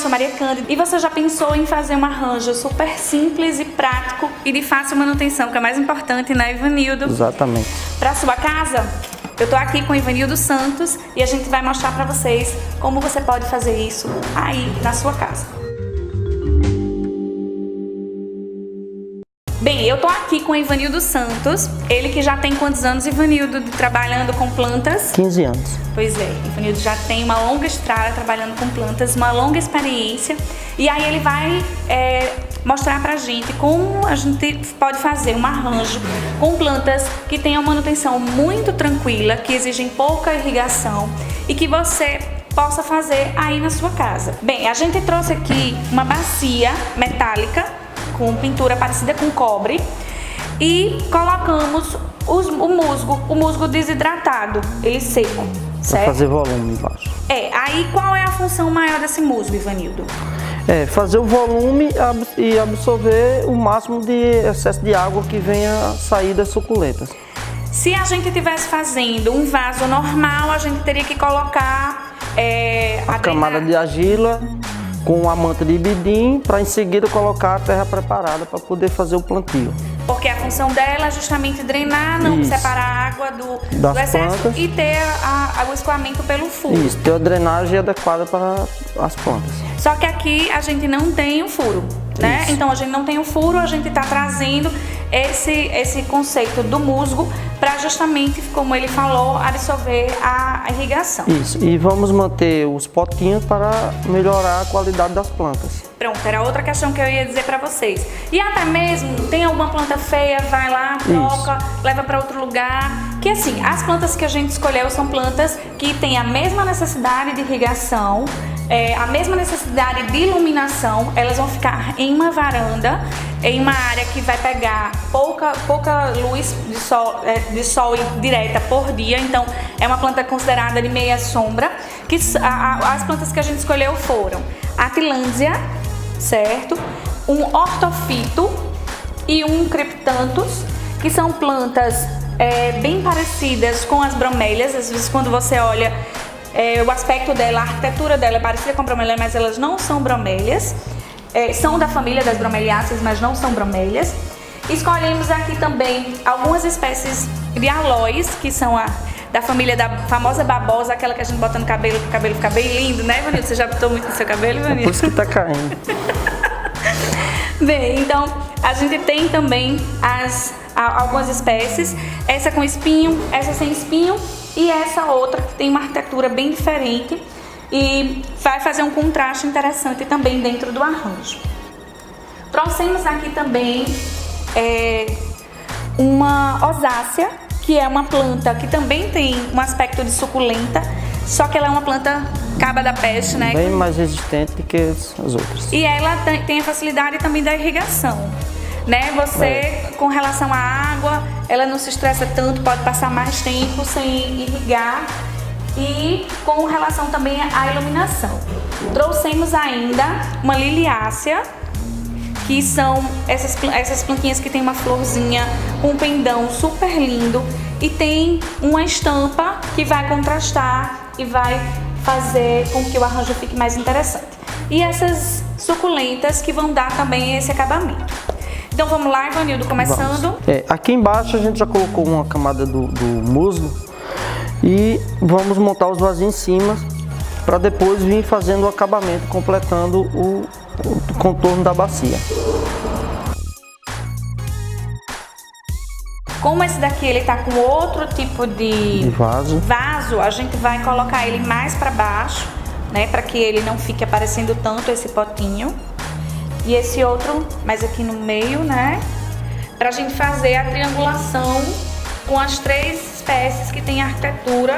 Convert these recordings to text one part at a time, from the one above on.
sou Maria Cândida e você já pensou em fazer um arranjo super simples e prático e de fácil manutenção, que é mais importante, né, Ivanildo? Exatamente. Para sua casa? Eu tô aqui com o Ivanildo Santos e a gente vai mostrar para vocês como você pode fazer isso aí na sua casa. Bem, eu tô aqui com o Ivanildo Santos, ele que já tem quantos anos, Ivanildo, trabalhando com plantas? 15 anos. Pois é, Ivanildo já tem uma longa estrada trabalhando com plantas, uma longa experiência. E aí ele vai mostrar pra gente como a gente pode fazer um arranjo com plantas que tenham manutenção muito tranquila, que exigem pouca irrigação e que você possa fazer aí na sua casa. Bem, a gente trouxe aqui uma bacia metálica com pintura parecida com cobre e colocamos o musgo desidratado, ele seco, certo? Para fazer volume embaixo. Aí qual é a função maior desse musgo, Ivanildo? Fazer o volume e absorver o máximo de excesso de água que venha sair das suculentas. Se a gente estivesse fazendo um vaso normal, a gente teria que colocar a camada de argila com a manta de ibidim, para em seguida colocar a terra preparada para poder fazer o plantio. Porque a função dela é justamente drenar, não separar a água do excesso plantas. E ter o escoamento pelo furo. Isso, ter a drenagem adequada para as plantas. Só que aqui a gente não tem o furo, né? Então a gente não tem o furo, a gente está trazendo esse conceito do musgo para justamente, como ele falou, absorver a irrigação. Isso, e vamos manter os potinhos para melhorar a qualidade das plantas. Pronto, era outra questão que eu ia dizer para vocês. E até mesmo, tem alguma planta feia, vai lá, troca, leva para outro lugar. Que assim, as plantas que a gente escolheu são plantas que têm a mesma necessidade de irrigação, a mesma necessidade de iluminação. Elas vão ficar em uma varanda, em uma área que vai pegar pouca luz de sol direta por dia. Então, é uma planta considerada de meia sombra. Que as plantas que a gente escolheu foram a tillandsia, certo? Um ortofito e um criptanthus, que são plantas bem parecidas com as bromélias. Às vezes, quando você olha o aspecto dela, a arquitetura dela é parecida com a bromélia, mas elas não são bromélias. São da família das bromeliáceas, mas não são bromélias. Escolhemos aqui também algumas espécies de aloes, que são da família da famosa babosa, aquela que a gente bota no cabelo para o cabelo ficar bem lindo, né, Ivanildo? Você já botou muito no seu cabelo, Ivanildo? Por isso que tá caindo. Bem, então a gente tem também algumas espécies, essa com espinho, essa sem espinho e essa outra que tem uma arquitetura bem diferente e vai fazer um contraste interessante também dentro do arranjo. Trouxemos aqui também uma osácea, que é uma planta que também tem um aspecto de suculenta, só que ela é uma planta caba da peste, né? Bem mais resistente do que as outras. E ela tem a facilidade também da irrigação, né? Você, com relação à água, ela não se estressa tanto, pode passar mais tempo sem irrigar. E com relação também à iluminação. Trouxemos ainda uma liliácea, que são essas plantinhas que tem uma florzinha com um pendão super lindo e tem uma estampa que vai contrastar e vai fazer com que o arranjo fique mais interessante. E essas suculentas que vão dar também esse acabamento. Então vamos lá, Ivanildo, começando. Aqui embaixo a gente já colocou uma camada do musgo e vamos montar os vasinhos em cima para depois vir fazendo o acabamento, completando o contorno da bacia. Como esse daqui ele tá com outro tipo de vaso, a gente vai colocar ele mais para baixo, né, para que ele não fique aparecendo tanto esse potinho. E esse outro mais aqui no meio, né, pra gente fazer a triangulação com as três espécies que têm arquitetura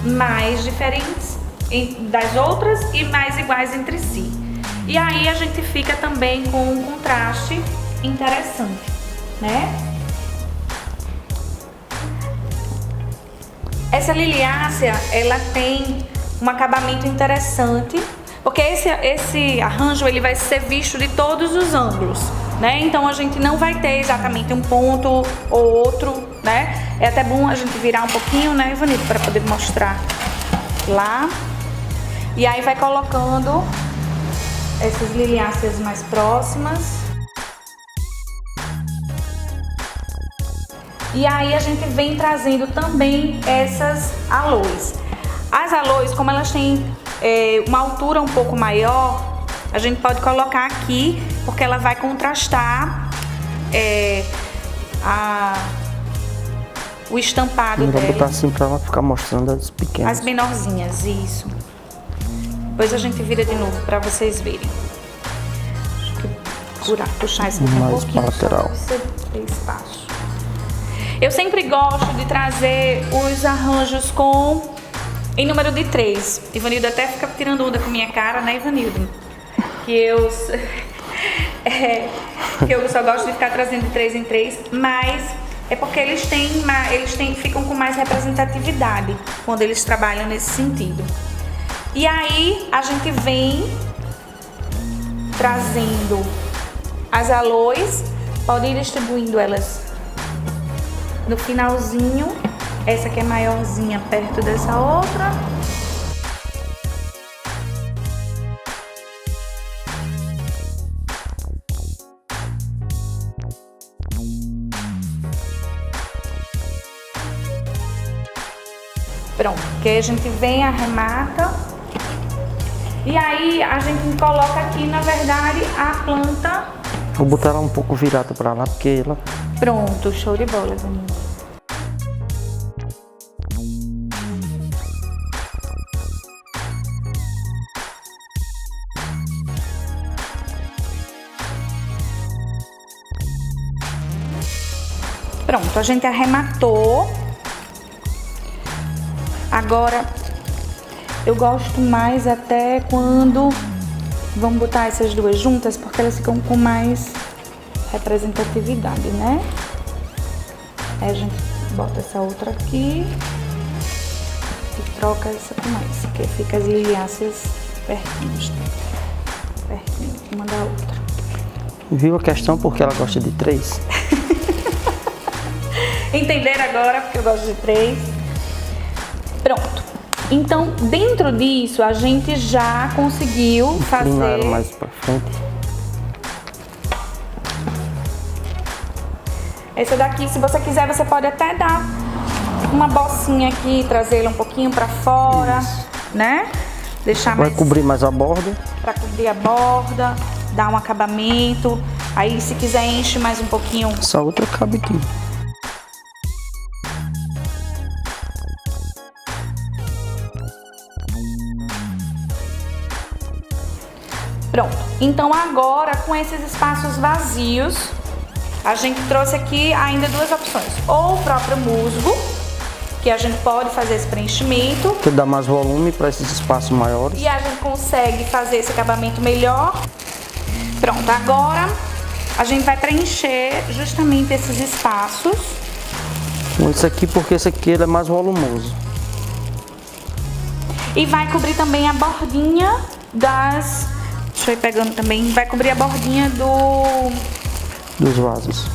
mais diferentes das outras e mais iguais entre si. E aí a gente fica também com um contraste interessante, né? Essa liliácea, ela tem um acabamento interessante, porque esse arranjo ele vai ser visto de todos os ângulos, né? Então a gente não vai ter exatamente um ponto ou outro, né? É até bom a gente virar um pouquinho, né, Ivanildo, para poder mostrar lá. E aí vai colocando essas liliáceas mais próximas. E aí a gente vem trazendo também essas aloes. As aloes, como elas têm uma altura um pouco maior, a gente pode colocar aqui, porque ela vai contrastar o estampado dela. Vou botar assim pra ela ficar mostrando as pequenas. As menorzinhas, isso. Depois a gente vira de novo pra vocês verem. Deixa eu puxar isso aqui um Mais pouquinho, lateral. só pra você ter espaço. Eu sempre gosto de trazer os arranjos em número de 3. Ivanildo até fica tirando onda com minha cara, né, Ivanildo? Que eu só gosto de ficar trazendo de 3 em 3, mas é porque eles ficam com mais representatividade quando eles trabalham nesse sentido. E aí a gente vem trazendo as aloes, pode ir distribuindo elas no finalzinho. Essa aqui é maiorzinha perto dessa outra. Pronto, que aí a gente vem, arremata. E aí a gente coloca aqui, na verdade, a planta. Vou botar ela um pouco virada pra lá, porque ela... Pronto, show de bola, Ivanildo. Pronto, a gente arrematou. Agora, eu gosto mais até quando vamos botar essas duas juntas, porque elas ficam com mais representatividade, né? Aí a gente bota essa outra aqui e troca essa com essa, que fica as liliáceas pertinho uma da outra. Viu a questão porque ela gosta de 3? Entenderam agora porque eu gosto de 3? Pronto. Então, dentro disso, a gente já conseguiu fazer... mais pra frente. Essa daqui, se você quiser, você pode até dar uma bocinha aqui, trazê-la um pouquinho pra fora, né? Deixar Vai mais... cobrir mais a borda. Pra cobrir a borda, dar um acabamento. Aí, se quiser, enche mais um pouquinho. Essa outra cabe aqui. Pronto, então agora com esses espaços vazios, a gente trouxe aqui ainda duas opções. Ou o próprio musgo, que a gente pode fazer esse preenchimento. Que dá mais volume para esses espaços maiores. E a gente consegue fazer esse acabamento melhor. Pronto, agora a gente vai preencher justamente esses espaços. Com esse aqui, porque esse aqui ele é mais volumoso. E vai cobrir também a bordinha das... Deixa eu ir pegando também. Vai cobrir a bordinha dos vasos.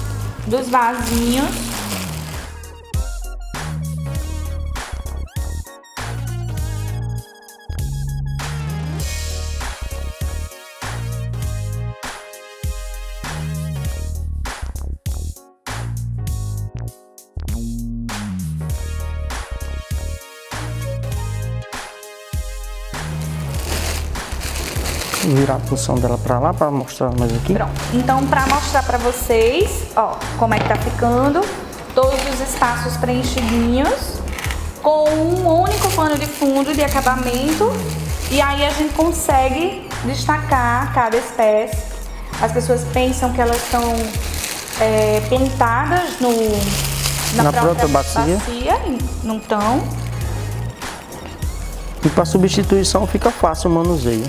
Dos vasinhos. Virar a função dela pra lá, pra mostrar mais aqui. Pronto. Então, pra mostrar pra vocês, ó, como é que tá ficando. Todos os espaços preenchidinhos, com um único pano de fundo de acabamento. E aí a gente consegue destacar cada espécie. As pessoas pensam que elas estão plantadas na própria bacia. E não estão. E para substituição fica fácil o manuseio.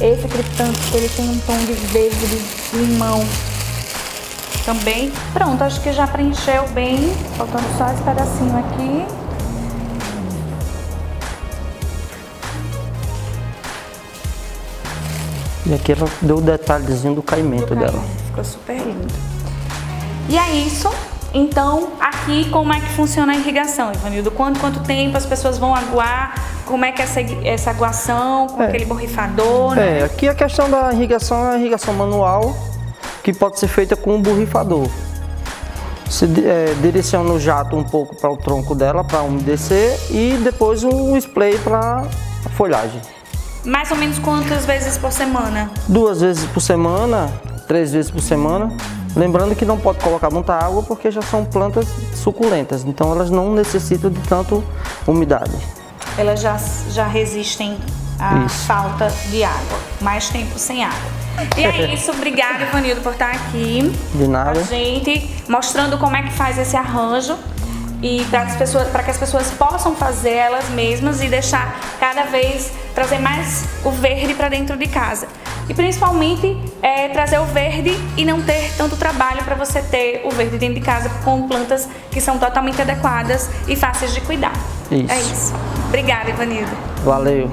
Esse criptante, ele tem um tom de verde, de limão também. Pronto, acho que já preencheu bem, faltando só esse pedacinho aqui. E aqui ela deu o detalhezinho do caimento dela. Ficou super lindo. E é isso. Então, aqui como é que funciona a irrigação, Ivanildo? Quanto tempo as pessoas vão aguar? Como é que é essa aguação com aquele borrifador, né? Aqui a questão da irrigação é a irrigação manual, que pode ser feita com um borrifador. Se direciona o jato um pouco para o tronco dela, para umedecer, e depois um spray para a folhagem. Mais ou menos quantas vezes por semana? 2 vezes por semana, 3 vezes por semana. Lembrando que não pode colocar muita água porque já são plantas suculentas, então elas não necessitam de tanta umidade. Elas já resistem à falta de água, mais tempo sem água. E é isso, obrigada, Ivanildo, por estar aqui. De nada. Com a gente, mostrando como é que faz esse arranjo e para que as pessoas possam fazer elas mesmas e deixar cada vez, trazer mais o verde para dentro de casa. E principalmente trazer o verde e não ter tanto trabalho para você ter o verde dentro de casa com plantas que são totalmente adequadas e fáceis de cuidar. Isso. É isso. Obrigada, Ivanildo. Valeu.